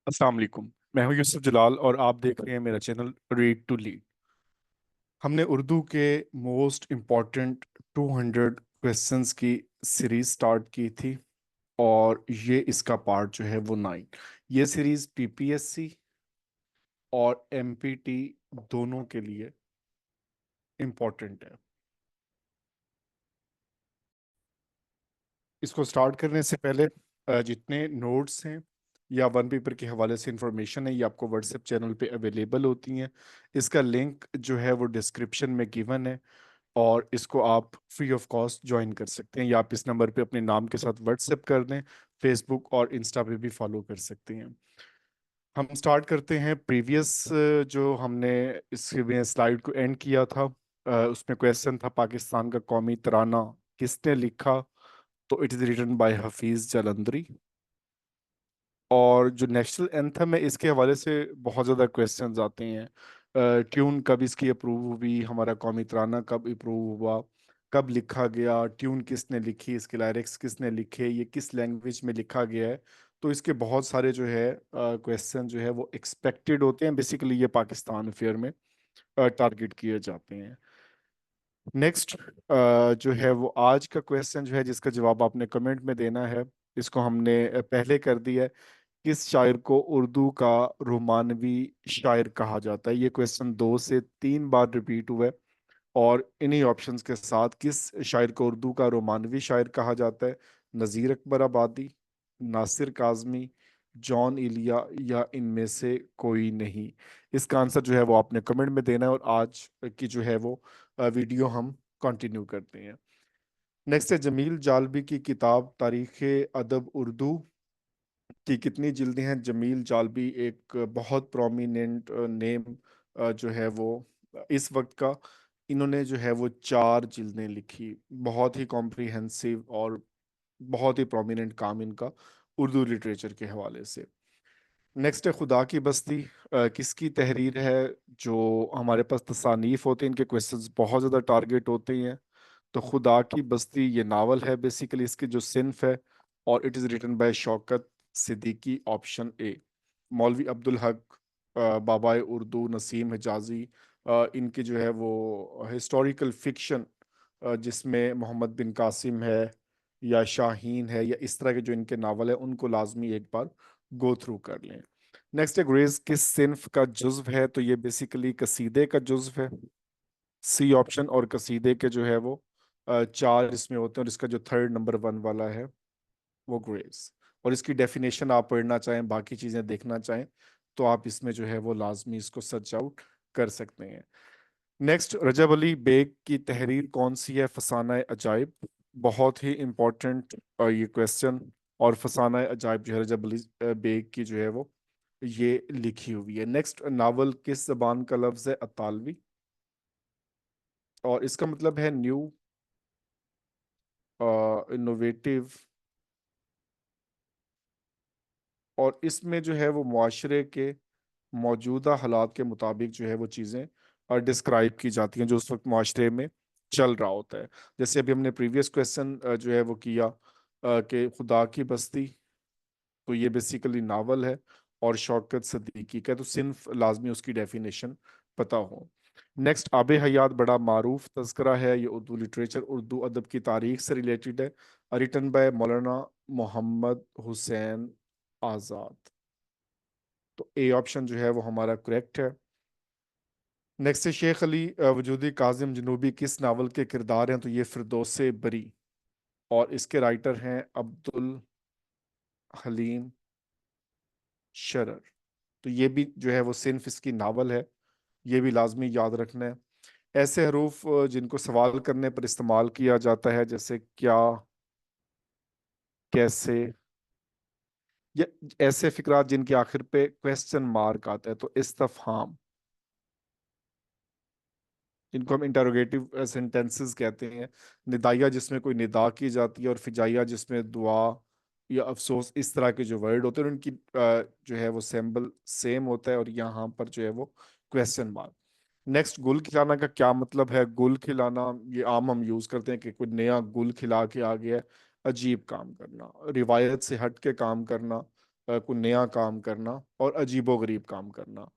अस्सलाम वालेकुम। मैं हूं यूसुफ जलाल और आप देख रहे हैं मेरा चैनल रीड टू लीड। हमने उर्दू के मोस्ट इम्पॉर्टेंट 200 क्वेश्चंस की सीरीज स्टार्ट की थी और ये इसका पार्ट जो है वो 9। ये सीरीज पीपीएससी और एमपीटी दोनों के लिए इम्पॉर्टेंट है। इसको स्टार्ट करने से पहले जितने नोट्स हैं या वन पेपर के हवाले से इंफॉर्मेशन है ये आपको व्हाट्सएप चैनल पे अवेलेबल होती हैं। इसका लिंक जो है वो डिस्क्रिप्शन में गिवन है और इसको आप फ्री ऑफ कॉस्ट ज्वाइन कर सकते हैं या आप इस नंबर पे अपने नाम के साथ व्हाट्सएप कर दें। फेसबुक और इंस्टा पे भी फॉलो कर सकते हैं। हम स्टार्ट करते हैं प्रीवियस जो हमने इसके स्लाइड को एंड किया था। उसमें क्वेश्चन था पाकिस्तान का कौमी तराना किसने लिखा। तो it is written by Hafeez Jalandhari. और जो नेशनल एंथम है इसके हवाले से बहुत ज़्यादा क्वेश्चंस आते हैं। ट्यून कब इसकी अप्रूव हुई, हमारा कौमी तराना कब अप्रूव हुआ, कब लिखा गया, ट्यून किसने लिखी, इसके लिरिक्स किसने लिखे, ये किस लैंग्वेज में लिखा गया है। तो इसके बहुत सारे जो है क्वेश्चन जो है वो एक्सपेक्टेड होते हैं। बेसिकली ये पाकिस्तान अफेयर में टारगेट किए जाते हैं। नेक्स्ट जो है वो आज का क्वेश्चन जो है जिसका जवाब आपने कमेंट में देना है। इसको हमने पहले कर दिया है। किस शायर को उर्दू का रोमानवी शायर कहा जाता है। ये क्वेश्चन 2 से 3 बार रिपीट हुआ है और इन्हीं ऑप्शंस के साथ किस शायर को उर्दू का रोमानवी शायर कहा जाता है। नज़ीर अकबर आबादी, नासिर काज़मी, जॉन इलिया या इनमें से कोई नहीं। इसका आंसर जो है वो आपने कमेंट में देना है और आज की जो है वो वीडियो हम कंटिन्यू करते हैं। नेक्स्ट है जमील जालबी की किताब तारीख़ अदब उर्दू की कितनी जिल्दें हैं। जमील जालबी एक बहुत प्रोमिनेंट नेम जो है वो इस वक्त का। इन्होंने जो है वो 4 जिल्दें लिखी। बहुत ही कॉम्प्रिहेंसिव और बहुत ही प्रोमिनेंट काम इनका उर्दू लिटरेचर के हवाले से। नेक्स्ट है खुदा की बस्ती किसकी तहरीर है। जो हमारे पास तसानीफ होते हैं इनके क्वेश्चंस बहुत ज़्यादा टारगेट होते हैं। तो खुदा की बस्ती ये नावल है बेसिकली इसकी जो सिन्फ है और it is written by Shaukat Siddiqui option A. Maulvi Abdul हक बाबाए उर्दू नसीम हिजाजी इनके जो है वो हिस्टोरिकल फिक्शन जिसमें मोहम्मद बिन कासिम है या शाहीन है या इस तरह के जो इनके नावल है उनको लाजमी एक बार गो थ्रू कर लें। नेक्स्ट है गुरेज किस सिन्फ का जुज्व है। तो ये बेसिकली कसीदे का जुज्व है, सी ऑप्शन। और कसीदे के जो है वो 4 इसमें होते हैं और इसका जो थर्ड नंबर 1 वाला है वो ग्रेस। और इसकी डेफिनेशन आप पढ़ना चाहें बाकी चीज़ें देखना चाहें तो आप इसमें जो है वो लाजमी इसको सर्च आउट कर सकते हैं। नेक्स्ट रजब अली बेग की तहरीर कौन सी है। फसाना अजाइब बहुत ही इम्पोर्टेंट ये क्वेश्चन। और फसाना अजाइब जो है रजब अली बेग की जो है वो ये लिखी हुई है। नेक्स्ट नावल किस जबान का लफ्ज है। अतालवी। और इसका मतलब है न्यू, इनोवेटिव। और इसमें जो है वो मुआशरे के मौजूदा हालात के मुताबिक जो है वो चीज़ें डिस्क्राइब की जाती हैं जो उस वक्त मुआशरे में चल रहा होता है। जैसे अभी हमने प्रीवियस क्वेश्चन जो है वो किया कि खुदा की बस्ती, तो ये बेसिकली नावल है और शौकत सिद्दीकी का। तो सिर्फ लाजमी उसकी डेफिनेशन पता हो। नेक्स्ट आब हयात बड़ा मारूफ तज़किरा है। ये उर्दू लिटरेचर उर्दू अदब की तारीख से रिलेटेड है। रिटन बाय मौलाना मोहम्मद हुसैन आज़ाद। तो ए ऑप्शन जो है वो हमारा करेक्ट है। नेक्स्ट है शेख अली वजूदी काजिम जनूबी किस नावल के किरदार हैं। तो ये फिरदौस बरी और इसके राइटर हैं अब्दुल हलीम शरर। तो ये भी जो है वो सिर्फ इसकी नावल है, ये भी लाजमी याद रखना है। ऐसे हरूफ जिनको सवाल करने पर इस्तेमाल किया जाता है जैसे क्या, कैसे, या ऐसे फिक्रात जिनके आखिर पे क्वेश्चन मार्क आता है तो इस्तफहाम, जिनको हम इंटरोगेटिव सेंटेंसेस कहते हैं। निदाइया जिसमें कोई निदा की जाती है और फिजाइया जिसमें दुआ या अफसोस इस तरह के जो वर्ड होते हैं उनकी जो है वो सिंबल सेम होता है और यहाँ पर जो है वो क्वेश्चन मार्क। नेक्स्ट गुल खिलाना का क्या मतलब है। गुल खिलाना ये आम हम यूज करते हैं कि कोई नया गुल खिला के आ गया है। अजीब काम करना, रिवायत से हट के काम करना, कोई नया काम करना और अजीबोगरीब काम करना।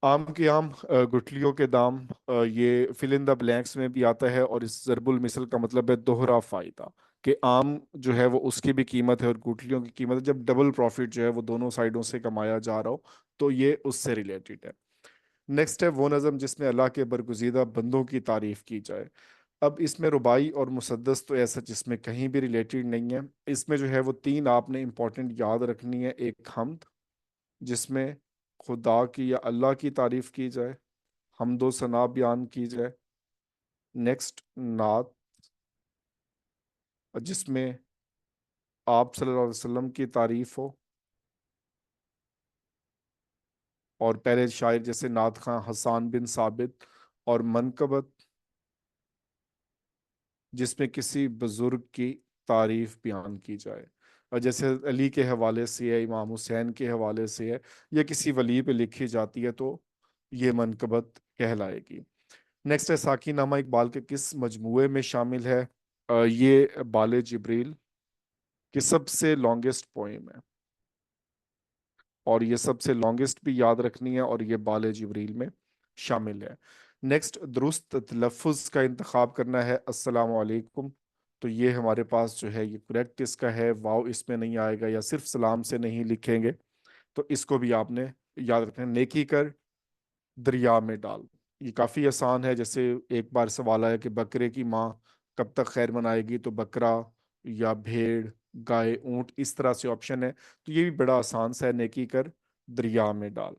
आम के आम, गुठलियों के दाम, ये फिल इन द ब्लैंक्स में भी आता है, और इस ज़रबुल मिसल का मतलब है दोहरा फायदा, कि आम जो है वो उसकी भी कीमत है और गुठलियों की कीमत है, जब डबल प्रॉफिट जो है वो दोनों साइडों से कमाया जा रहा हो, तो ये उससे रिलेटेड है। नेक्स्ट है वो नज़म जिसमें अल्लाह के बरगुज़ीदा बंदों की तारीफ की जाए। अब इसमें रुबाई और मुसद्दस तो ऐसा जिसमें कहीं भी रिलेटेड नहीं है। इसमें जो है वो तीन आपने इंपॉर्टेंट याद रखनी है। एक हम्द, जिसमें खुदा की या अल्लाह की तारीफ की जाए, हम्दो सना बयान की जाए। नेक्स्ट नात, जिसमें आप सल्लल्लाहु अलैहि वसल्लम की तारीफ हो, और पहले शायर जैसे नात खां हसान बिन साबित। और मनकबत, जिसमें किसी बुजुर्ग की तारीफ बयान की जाए, और जैसे अली के हवाले से है, इमाम हुसैन के हवाले से है, या किसी वली पे लिखी जाती है, तो ये मनकबत कहलाएगी। नेक्स्ट है साकी नामा इकबाल के किस मजमूए में शामिल है। ये बाले जिब्रील की सबसे लॉन्गेस्ट पोइम है, और ये सबसे लॉन्गेस्ट भी याद रखनी है, और ये बाले जिब्रील में शामिल है। नेक्स्ट, दुरुस्त तलफ़ुज़ का इंतखाब करना है, अस्सलामु अलैकुम। तो ये हमारे पास जो है ये करेक्ट किसका है, वाव इसमें नहीं आएगा, या सिर्फ सलाम से नहीं लिखेंगे, तो इसको भी आपने याद रखना है। नेकी कर दरिया में डाल, ये काफ़ी आसान है। जैसे एक बार सवाल आया कि बकरे की माँ कब तक खैर मनाएगी, तो बकरा या भेड़, गाय, ऊंट, इस तरह से ऑप्शन है। तो ये भी बड़ा आसान सा है, नेकी कर दरिया में डाल।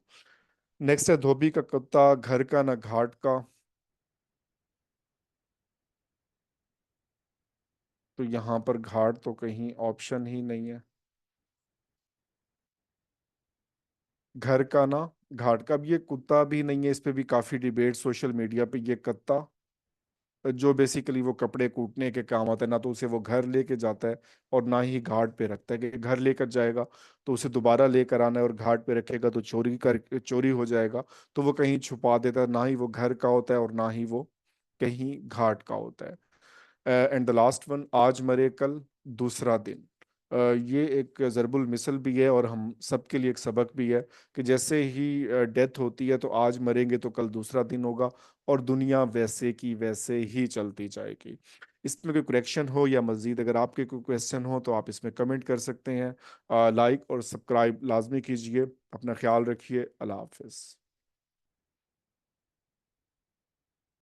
नेक्स्ट है धोबी का कुत्ता घर का ना घाट का। तो यहाँ पर घाट तो कहीं ऑप्शन ही नहीं है। घर का ना घाट का, अब ये कुत्ता भी नहीं है, इस पे भी काफी डिबेट सोशल मीडिया पे। ये कुत्ता जो बेसिकली वो कपड़े कूटने के काम आता है, ना तो उसे वो घर लेके जाता है और ना ही घाट पे रखता है, कि घर लेकर जाएगा तो उसे दोबारा लेकर आना है, और घाट पे रखेगा तो चोरी हो जाएगा। तो वो कहीं छुपा देता है, ना ही वो घर का होता है और ना ही वो कहीं घाट का होता है। एंड द लास्ट वन, आज मरे कल दूसरा दिन। ये एक ज़रबुल मिसल भी है, और हम सबके लिए एक सबक भी है, कि जैसे ही डेथ होती है तो आज मरेंगे तो कल दूसरा दिन होगा, और दुनिया वैसे की वैसे ही चलती जाएगी। इसमें कोई करेक्शन हो या मज़ीद अगर आपके कोई क्वेश्चन हो तो आप इसमें कमेंट कर सकते हैं। लाइक और सब्सक्राइब लाजमी कीजिए। अपना ख्याल रखिए। अल्लाह हाफिज़।